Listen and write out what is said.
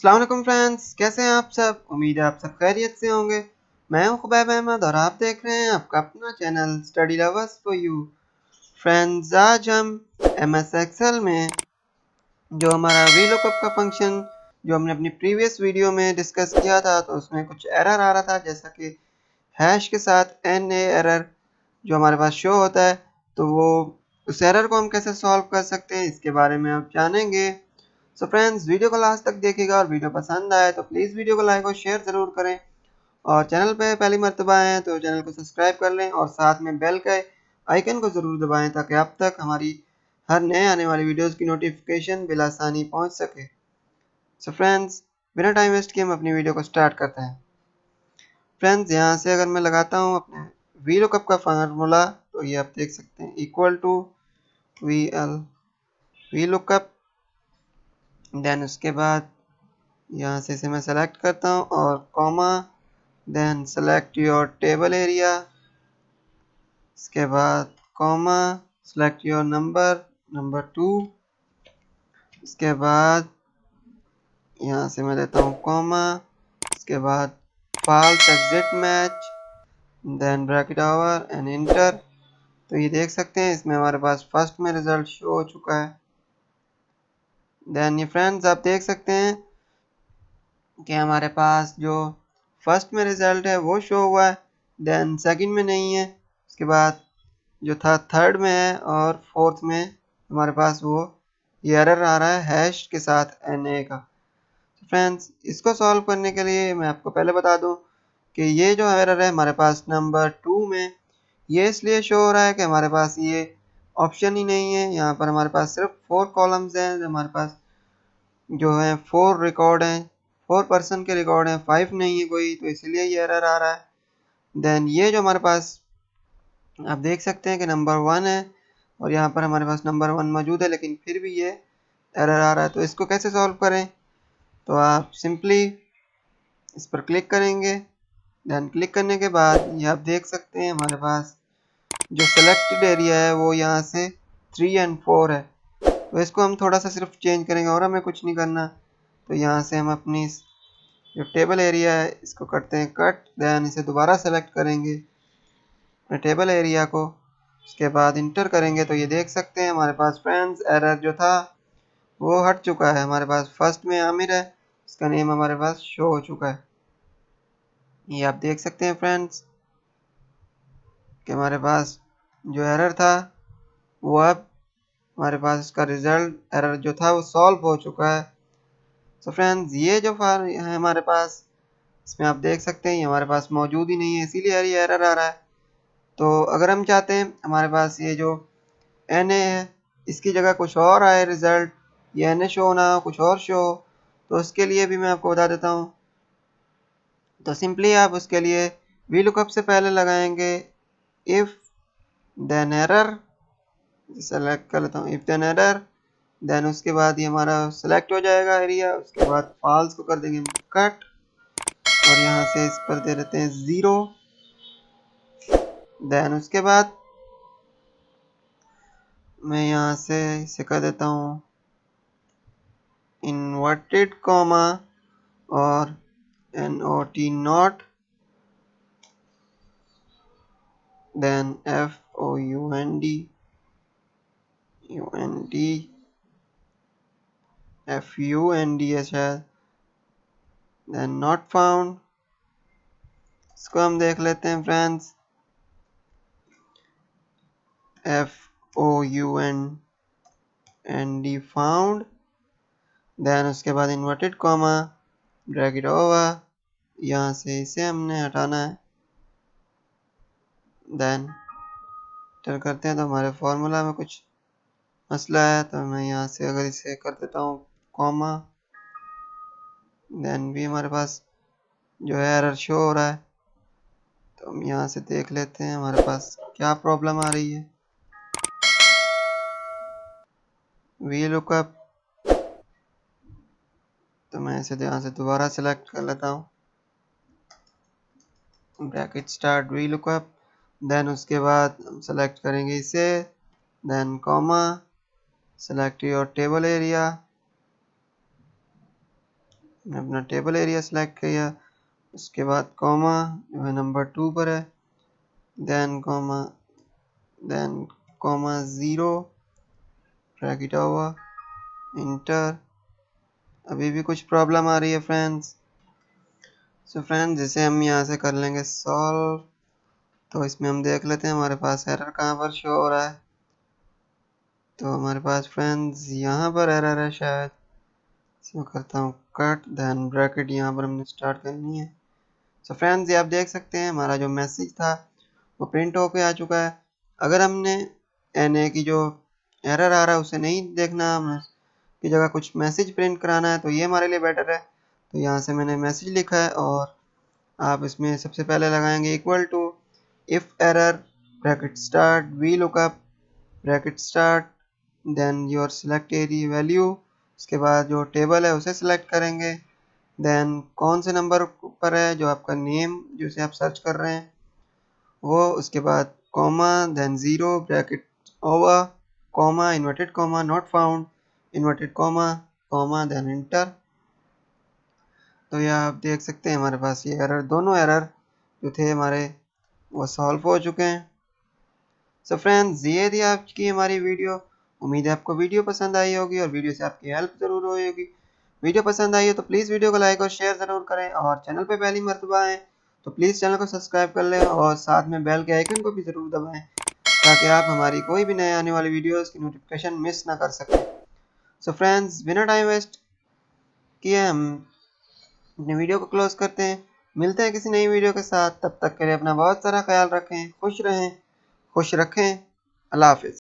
अस्सलाम वालेकुम फ्रेंड्स, कैसे हैं आप सब। उम्मीद है आप सब खैरियत से होंगे। मैं हूं खुबैब अहमद और आप देख रहे हैं आपका अपना channel study lovers for you. Friends, आज हम एमएस एक्सेल में जो हमारा वीलुकअप का फंक्शन जो हमने अपनी प्रीवियस वीडियो में डिस्कस किया था, तो उसमें कुछ एरर आ रहा था, जैसा कि हैश के साथ एन ए एरर जो हमारे पास शो होता है। तो वो उस एरर को हम कैसे सॉल्व कर सकते हैं, इसके बारे में आप जानेंगे। सो फ्रेंड्स, वीडियो को लास्ट तक देखिएगा और वीडियो पसंद आए तो प्लीज़ वीडियो को लाइक और शेयर ज़रूर करें। और चैनल पे पहली मर्तबा आए हैं तो चैनल को सब्सक्राइब कर लें और साथ में बेल के आइकन को ज़रूर दबाएं, ताकि आप तक हमारी हर नए आने वाली वीडियोस की नोटिफिकेशन बिलासानी पहुंच सके। सो फ्रेंड्स, बिना टाइम वेस्ट किए हम अपनी वीडियो को स्टार्ट करते हैं। फ्रेंड्स, यहाँ से अगर मैं लगाता हूँ अपने वी लुकअप का फार्मूला, तो ये आप देख सकते हैं equal to V lookup. Then उसके बाद यहाँ से इसे मैं सेलेक्ट करता हूँ और comma, then select your table area. इसके बाद कॉमा, सेलेक्ट योर नंबर 2। इसके बाद यहाँ से मैं देता हूँ कॉमा, इसके बाद false exact match, then bracket over and enter. तो ये देख सकते हैं इसमें हमारे पास फर्स्ट में रिजल्ट शो हो चुका है। देन ये फ्रेंड्स आप देख सकते हैं कि हमारे पास जो फर्स्ट में रिजल्ट है वो शो हुआ है, देन सेकंड में नहीं है। उसके बाद जो था थर्ड में है और फोर्थ में हमारे पास वो ये एरर आ रहा है हैश के साथ एन ए का। फ्रेंड्स, इसको सॉल्व करने के लिए मैं आपको पहले बता दूं कि ये जो एरर है हमारे पास नंबर 2 में, ये इसलिए शो हो रहा है कि हमारे पास ये ऑप्शन ही नहीं है। यहाँ पर हमारे पास सिर्फ 4 कॉलम्स हैं, हमारे पास जो है 4 रिकॉर्ड हैं, 4 पर्सन के रिकॉर्ड हैं, 5 नहीं है कोई, तो इसलिए ये एरर आ रहा है। देन ये जो हमारे पास आप देख सकते हैं कि नंबर 1 है और यहाँ पर हमारे पास नंबर 1 मौजूद है, लेकिन फिर भी ये एरर आ रहा है। तो इसको कैसे सॉल्व करें, तो आप सिंपली इस पर क्लिक करेंगे। देन क्लिक करने के बाद ये आप देख सकते हैं हमारे पास जो सेलेक्टेड एरिया है वो यहाँ से 3 एंड 4 है। तो इसको हम थोड़ा सा सिर्फ चेंज करेंगे और हमें कुछ नहीं करना। तो यहाँ से हम अपनी जो टेबल एरिया है इसको करते हैं कट, देन इसे दोबारा सेलेक्ट करेंगे अपने टेबल एरिया को। उसके बाद इंटर करेंगे तो ये देख सकते हैं हमारे पास फ्रेंड्स एरर जो था वो हट चुका है। हमारे पास फर्स्ट में आमिर है, इसका नेम हमारे पास शो हो चुका है। ये आप देख सकते हैं फ्रेंड्स कि हमारे पास जो एरर था वो अब हमारे पास इसका रिजल्ट एरर जो था वो सॉल्व हो चुका है। तो फ्रेंड्स, ये जो फार है हमारे पास, इसमें आप देख सकते हैं ये हमारे पास मौजूद ही नहीं है, इसीलिए ये एरर आ रहा है। तो अगर हम चाहते हैं हमारे पास ये जो एन ए है इसकी जगह कुछ और आए रिजल्ट, ये एन ए शो ना हो कुछ और शो हो, तो उसके लिए भी मैं आपको बता देता हूँ। तो सिंपली आप उसके लिए वी लुकअप से पहले लगाएंगे इफ देन एरर, सेलेक्ट कर लेता हूँ इफ देन एरर। देन उसके बाद ये हमारा सेलेक्ट हो जाएगा एरिया। उसके बाद फॉल्स को कर देंगे कट और यहाँ से इस पर दे देते हैं 0। देन उसके बाद मैं यहाँ से इसे कर देता हूँ इन्वर्टेड कॉमा और NOT not, then FOUND FUND है शायद, देन नॉट फाउंड। इसको हम देख लेते हैं फ्रेंड्स FOUND फाउंड। देन उसके बाद inverted comma, drag it over, यहाँ से इसे हमने हटाना है। देन एंटर करते हैं तो हमारे फॉर्मूला में कुछ मसला है, तो मैं यहाँ से अगर इसे कर देता हूँ कॉमा, देन भी हमारे पास जो है एरर शो हो रहा है। तो हम यहाँ से देख लेते हैं हमारे पास क्या प्रॉब्लम आ रही है। वी लुकअप, तो मैं इसे यहाँ से दोबारा सेलेक्ट कर लेता हूँ, bracket start V lookup. Then उसके बाद हम सेलेक्ट करेंगे इसे, then comma, select your table area, मैंने अपना टेबल एरिया सेलेक्ट किया, उसके बाद कॉमा जो है नंबर 2 पर है, then comma 0 bracket over enter. अभी भी कुछ प्रॉब्लम आ रही है फ्रेंड्स। सो फ्रेंड्स जिसे हम यहाँ से कर लेंगे सॉल्व। तो इसमें हम देख लेते हैं हमारे पास एरर कहाँ पर शो हो रहा है। तो हमारे पास फ्रेंड्स यहाँ पर एरर है शायद। इसमें करता हूँ कट, देन ब्रैकेट यहाँ पर हमने स्टार्ट करनी है। सो फ्रेंड्स ये आप देख सकते हैं हमारा जो मैसेज था वो प्रिंट होके आ चुका है। अगर हमने NA की जो एरर आ रहा है उसे नहीं देखना, हमें की जगह कुछ मैसेज प्रिंट कराना है तो ये हमारे लिए बेटर है। तो यहाँ से मैंने मैसेज लिखा है और आप इसमें सबसे पहले लगाएंगे equal to if error bracket start V lookup bracket start then your select area value. उसके बाद जो टेबल है उसे सिलेक्ट करेंगे, देन कौन से नंबर पर है जो आपका नेम जिसे आप सर्च कर रहे हैं वो, उसके बाद comma then 0 bracket over comma inverted comma not found inverted comma then enter. तो यह आप देख सकते हैं हमारे पास ये एरर, दोनों एरर जो थे हमारे वो सॉल्व हो चुके हैं। सो फ्रेंड्स ये थी आपकी हमारी वीडियो। उम्मीद है आपको वीडियो पसंद आई होगी और वीडियो से आपकी हेल्प ज़रूर हुई होगी। वीडियो पसंद आई है तो प्लीज़ वीडियो को लाइक और शेयर ज़रूर करें, और चैनल पे पहली मर्तबा आएँ तो प्लीज़ चैनल को सब्सक्राइब कर लें और साथ में बेल के आइकन को भी ज़रूर दबाएँ ताकि आप हमारी कोई भी नए आने वाली वीडियोस की नोटिफिकेशन मिस ना कर सकें। सो फ्रेंड्स बिना टाइम वेस्ट किए हम अपनी वीडियो को क्लोज करते हैं। मिलते हैं किसी नई वीडियो के साथ, तब तक के लिए अपना बहुत सारा ख्याल रखें, खुश रहें, खुश रखें। अल्लाह हाफिज़।